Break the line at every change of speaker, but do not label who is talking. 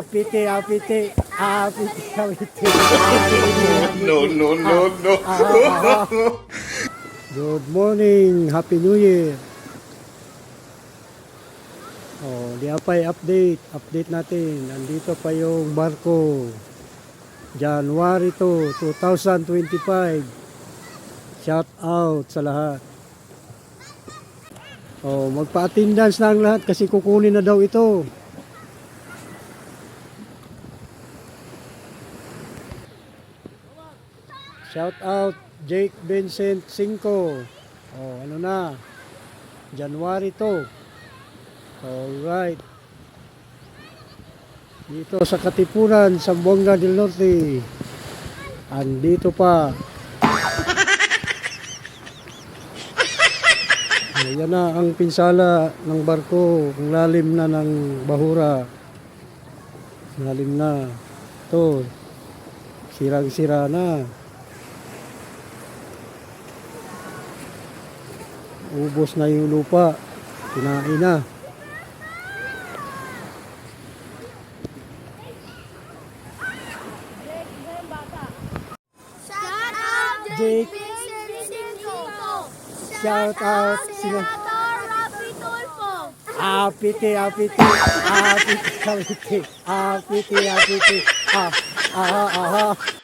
apite, apite, apite, apite.
No, no, no, no.
Good morning, Happy New Year. Oh, di apay update natin. Nandito pa yung barko. January 2, 2025. Shout out sa lahat. Oh, magpa-attendance na ang lahat kasi kukunin na daw ito. Shout out Jake Vincent 5. Oh, ano na? January 2. Alright. Dito sa Katipunan, Zamboanga del Norte. Andito pa. Ayan na ang pinsala ng barko. Ang lalim na ng bahura. Lalim na. Ito. Sirang-sira na. Ubos na yung lupa. Kinain na.
Shout out
Jake. Shout out sino?
Senator Rapi Tulfo.
Apite, apite, apite, apite, apite, apite. Ah, aha, aha.